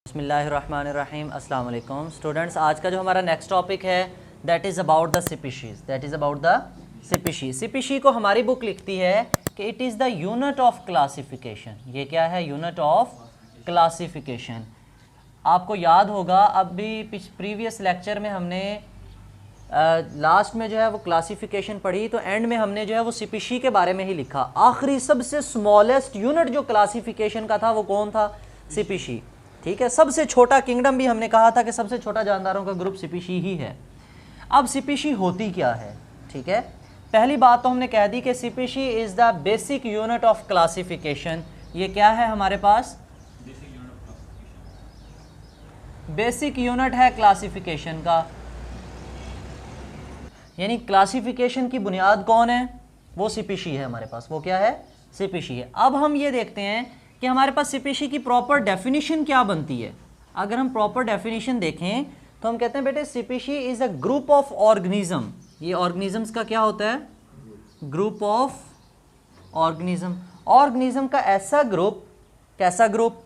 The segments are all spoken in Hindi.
बिस्मिल्लाहिर्रहमानिर्रहीम। अस्सलाम वालेकुम स्टूडेंट्स, आज का जो हमारा नेक्स्ट टॉपिक है that is about the species. That is about the species. Species को हमारी बुक लिखती है कि it is the unit of classification. ये क्या है? Unit of classification. आपको याद होगा अभी प्रीवियस लेक्चर में हमने लास्ट में जो है वो क्लासिफिकेशन पढ़ी, तो एंड में हमने जो है वो स्पीशी के बारे में ही लिखा। आखिरी सबसे स्मॉलेस्ट यूनिट जो क्लासिफिकेशन का था वो कौन था? स्पीशी। ठीक है, सबसे छोटा किंगडम भी हमने कहा था कि सबसे छोटा जानदारों का ग्रुप स्पीशी ही है। अब स्पीशी होती क्या है? ठीक है, पहली बात तो हमने कह दी कि species is the basic unit of classification. ये क्या है हमारे पास? बेसिक यूनिट है क्लासिफिकेशन का, यानी क्लासिफिकेशन की बुनियाद कौन है? वो स्पीशी है हमारे पास। वो क्या है? स्पीशी है। अब हम ये देखते हैं कि हमारे पास स्पीशी की प्रॉपर डेफिनेशन क्या बनती है। अगर हम प्रॉपर डेफिनेशन देखें तो हम कहते हैं बेटे species is a group of organism. ये ऑर्गेनिजम्स का क्या होता है? Group of organism. ऑर्गेनिज्म का ऐसा ग्रुप, कैसा group?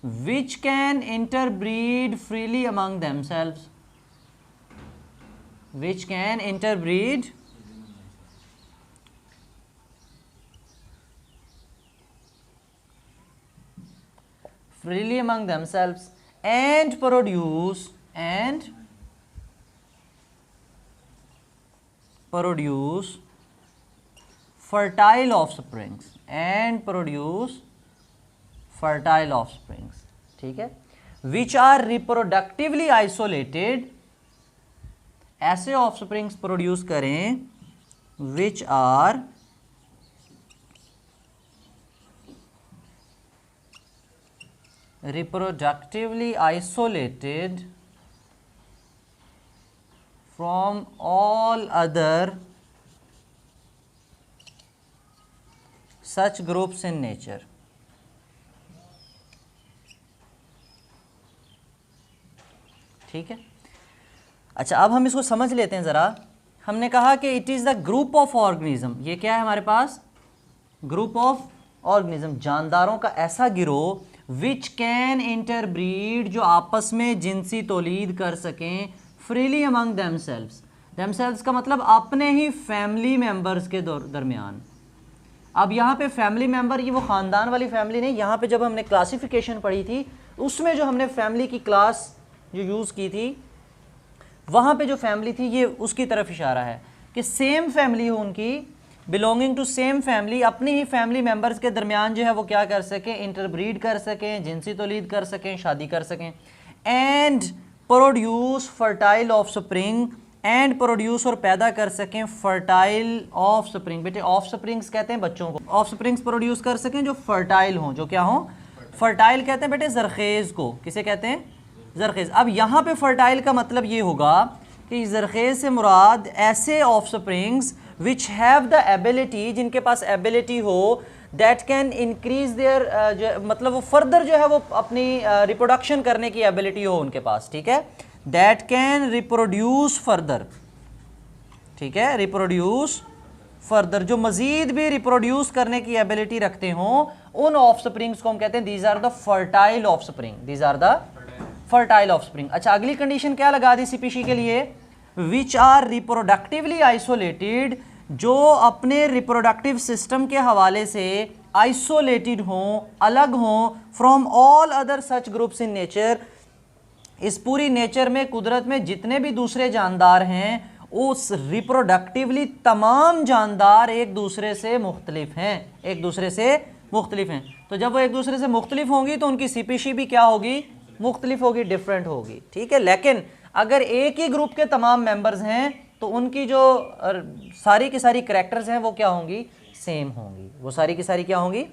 Which can interbreed freely among themselves. which can interbreed freely among themselves and produce fertile offsprings ठीक है, which are reproductively isolated, ऐसे ऑफस्प्रिंग्स प्रोड्यूस करें which are reproductively isolated from all other such groups in nature. ठीक है, अच्छा अब हम इसको समझ लेते हैं ज़रा। हमने कहा कि it is the group of organism. ये क्या है हमारे पास? ग्रुप ऑफ ऑर्गेनिज्म, जानदारों का ऐसा गिरोह विच कैन इंटरब्रीड, जो आपस में जिनसी तौलीद कर सकें, फ्रीली अमंग देमसेल्व्स। देमसेल्व्स का मतलब अपने ही फैमिली मेम्बर्स के दरमियान। अब यहाँ पे फैमिली मेम्बर ये वो ख़ानदान वाली फैमिली नहीं। यहाँ पे जब हमने क्लासिफिकेशन पढ़ी थी उसमें जो हमने फैमिली की क्लास जो यूज़ की थी, वहाँ पे जो फैमिली थी ये उसकी तरफ इशारा है कि सेम फैमिली हो उनकी, बिलोंगिंग टू सेम फैमिली, अपने ही फैमिली मेम्बर्स के दरमियान जो है वो क्या कर सकें? इंटरब्रीड कर सकें, जिनसी तौलीद कर सकें, शादी कर सकें। And produce fertile offspring, and produce और पैदा कर सकें फर्टाइल ऑफस्प्रिंग। बेटे ऑफस्प्रिंग्स कहते हैं बच्चों को, ऑफस्प्रिंग्स प्रोड्यूस कर सकें जो फर्टाइल हों। जो क्या हों? फर्टाइल कहते हैं बेटे जरखेज़ को। किसे कहते हैं? जरखेज़। अब यहाँ पे फर्टाइल का मतलब ये होगा कि जरखेज़ से मुराद ऐसे offsprings which have the ability, जिनके पास एबिलिटी हो दैट कैन इंक्रीज देयर, मतलब वो फर्दर जो है वो अपनी रिप्रोडक्शन करने की एबिलिटी हो उनके पास। ठीक है, दैट कैन रिप्रोड्यूस फर्दर। ठीक है, रिप्रोड्यूस फर्दर, जो मज़ीद भी रिप्रोड्यूस करने की एबिलिटी रखते हों, उन ऑफस्प्रिंग्स को हम कहते हैं these are the fertile offspring. These are the fertile offspring. अच्छा, अगली कंडीशन क्या लगा दी स्पीशी के लिए? विच आर रिप्रोडक्टिवली आइसोलेटेड, जो अपने रिप्रोडक्टिव सिस्टम के हवाले से आइसोलेटेड हों, अलग हों, from all other such groups in nature. इस पूरी नेचर में, कुदरत में जितने भी दूसरे जानदार हैं, उस रिप्रोडक्टिवली तमाम जानदार एक दूसरे से मुख्तलिफ हैं, एक दूसरे से मुख्तलिफ हैं। तो जब वो एक दूसरे से मुख्तलिफ होंगी तो उनकी स्पीशी भी क्या होगी? मुख्तलिफ होगी, डिफरेंट होगी। ठीक है, लेकिन अगर एक ही ग्रुप के तमाम मेंबर्स हैं तो उनकी जो सारी की सारी करैक्टर्स हैं वो क्या होंगी? सेम होंगी। वो सारी की सारी क्या होंगी?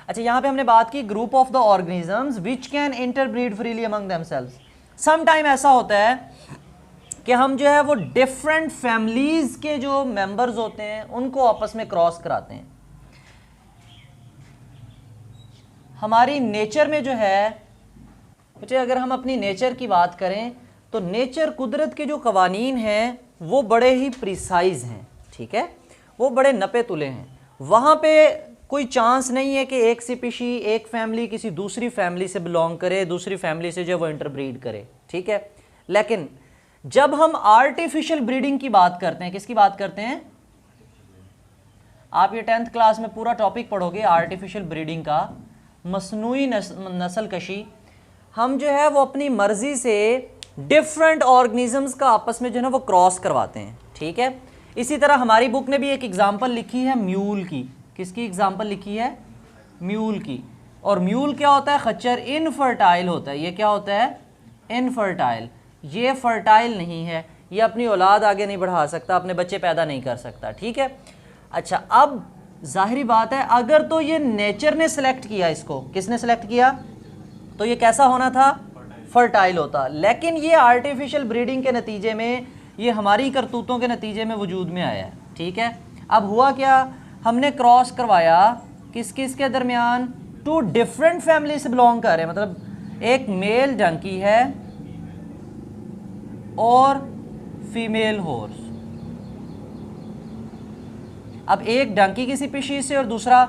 अच्छा, यहाँ पे हमने बात की group of the organisms which can interbreed freely among themselves. Some time ऐसा होता है कि हम जो है वो डिफरेंट फैमिलीज़ के जो मेंबर्स होते हैं उनको आपस में क्रॉस कराते हैं। हमारी नेचर में जो है, बच्चे अगर हम अपनी नेचर की बात करें तो नेचर, कुदरत के जो कवानीन हैं वो बड़े ही प्रिसाइज हैं। ठीक है, वो बड़े नपे तुले हैं। वहाँ पे कोई चांस नहीं है कि एक स्पीशी, एक फैमिली किसी दूसरी फैमिली से बिलोंग करे, दूसरी फैमिली से जो वो इंटरब्रीड करे, ठीक है। लेकिन जब हम आर्टिफिशियल ब्रीडिंग की बात करते हैं, किसकी बात करते हैं, आप ये 10th क्लास में पूरा टॉपिक पढ़ोगे आर्टिफिशियल ब्रीडिंग का, मसनूई नस्ल कशी। हम जो है वो अपनी मर्जी से डिफरेंट ऑर्गेनिजम्स का आपस में जो है ना वो क्रॉस करवाते हैं, ठीक है। इसी तरह हमारी बुक ने भी एक एग्जांपल लिखी है म्यूल की। किसकी एग्जांपल लिखी है, म्यूल की। और म्यूल क्या होता है, खच्चर इनफर्टाइल होता है। ये क्या होता है, इनफर्टाइल। ये फर्टाइल नहीं है, ये अपनी औलाद आगे नहीं बढ़ा सकता, अपने बच्चे पैदा नहीं कर सकता, ठीक है। अच्छा, अब जाहिरी बात है अगर तो ये नेचर ने सेलेक्ट किया, इसको किसने सेलेक्ट किया, तो ये कैसा होना था, फर्टाइल होता। लेकिन ये आर्टिफिशियल ब्रीडिंग के नतीजे में, ये हमारी करतूतों के नतीजे में वजूद में आया है, ठीक है। अब हुआ क्या, हमने क्रॉस करवाया किस किस के दरमियान, 2 डिफरेंट फैमिली से बिलोंग कर रहे हैं, मतलब एक मेल डंकी है और फीमेल हॉर्स। अब एक डंकी की स्पीशीज से और दूसरा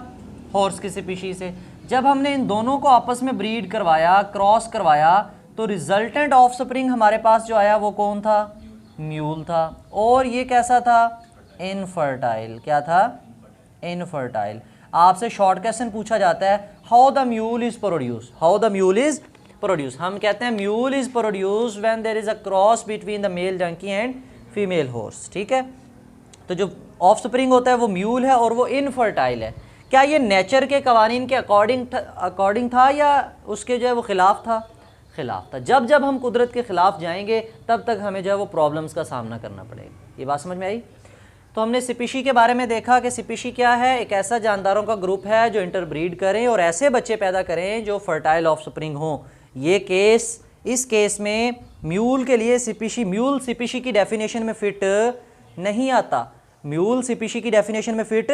हॉर्स की स्पीशीज से, जब हमने इन दोनों को आपस में ब्रीड करवाया, क्रॉस करवाया, तो रिजल्टेंट ऑफस्प्रिंग हमारे पास जो आया वो कौन था, म्यूल था। और ये कैसा था, इनफर्टाइल। क्या था, इनफर्टाइल। आपसे शॉर्ट क्वेश्चन पूछा जाता है, how the mule is produce, how the mule is produce. हम कहते हैं mule is produce when there is a cross between the male donkey and female horse, ठीक है। तो जो ऑफस्प्रिंग होता है वो म्यूल है और वो इनफर्टाइल है। क्या ये नेचर के कवानीन के अकॉर्डिंग था या उसके जो है वो खिलाफ था, खिलाफ था। जब जब हम कुदरत के खिलाफ जाएंगे तब तक हमें जो है वो प्रॉब्लम्स का सामना करना पड़ेगा। ये बात समझ में आई। तो हमने स्पीशी के बारे में देखा कि स्पीशी क्या है, एक ऐसा जानदारों का ग्रुप है जो इंटरब्रीड करें और ऐसे बच्चे पैदा करें जो फर्टाइल ऑफस्प्रिंग हों। ये केस, इस केस में म्यूल के लिए स्पीशी, म्यूल स्पीशी की डेफिनेशन में फिट नहीं आता। म्यूल स्पीशी की डेफिनेशन में फिट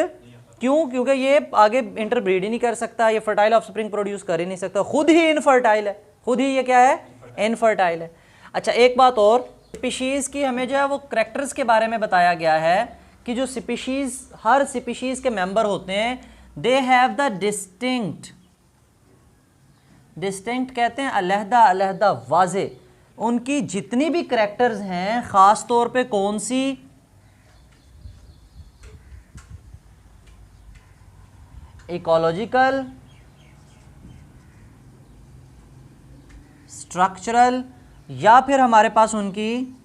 क्यों, क्योंकि ये आगे इंटरब्रीड ही नहीं कर सकता, ये फर्टाइल ऑफस्प्रिंग प्रोड्यूस कर ही नहीं सकता, खुद ही इनफर्टाइल है, खुद ही ये क्या है, इनफर्टाइल है। अच्छा, एक बात और, स्पीशीज़ की हमें जो है वो करैक्टर्स के बारे में बताया गया है कि जो स्पीशीज़, हर स्पीशीज़ के मेंबर होते हैं, they have the distinct, distinct कहते हैं अलहदा अलहदा वाजे, उनकी जितनी भी करैक्टर्स हैं, ख़ास तौर पे कौन सी, इकोलॉजिकल, स्ट्रक्चरल, या फिर हमारे पास उनकी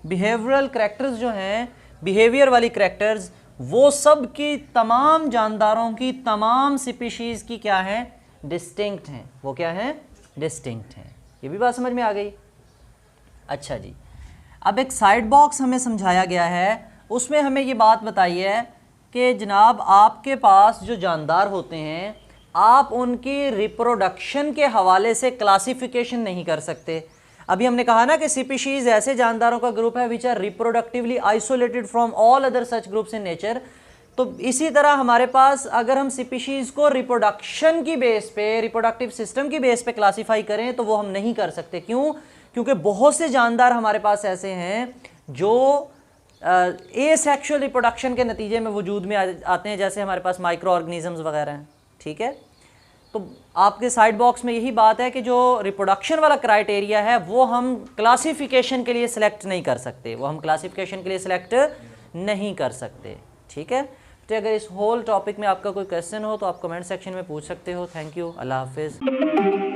बिहेवियरल करैक्टर्स जो हैं, बिहेवियर वाली करैक्टर्स, वो सब की तमाम जानदारों की, तमाम स्पीशीज़ की क्या है, डिस्टिंक्ट हैं। वो क्या है, डिस्टिंक्ट हैं। ये भी बात समझ में आ गई। अच्छा जी, अब एक साइड बॉक्स हमें समझाया गया है, उसमें हमें ये बात बताई है कि जनाब आपके पास जो जानदार होते हैं, आप उनकी रिप्रोडक्शन के हवाले से क्लासिफिकेशन नहीं कर सकते। अभी हमने कहा ना कि स्पीशीज़ ऐसे जानदारों का ग्रुप है which are reproductively isolated from all other such groups in nature. तो इसी तरह हमारे पास अगर हम स्पीशीज़ को रिप्रोडक्शन की बेस पे, रिप्रोडक्टिव सिस्टम की बेस पे क्लासीफाई करें तो वो हम नहीं कर सकते। क्यों, क्योंकि बहुत से जानदार हमारे पास ऐसे हैं जो एसेक्सुअल रिप्रोडक्शन के नतीजे में वजूद में आते हैं, जैसे हमारे पास माइक्रो ऑर्गेनिजम्स वगैरह हैं, ठीक है। तो आपके साइड बॉक्स में यही बात है कि जो रिप्रोडक्शन वाला क्राइटेरिया है वो हम क्लासिफिकेशन के लिए सिलेक्ट नहीं कर सकते, वो हम क्लासिफिकेशन के लिए सिलेक्ट नहीं कर सकते, ठीक है। तो अगर इस होल टॉपिक में आपका कोई क्वेश्चन हो तो आप कमेंट सेक्शन में पूछ सकते हो। थैंक यू, अल्लाह हाफिज़।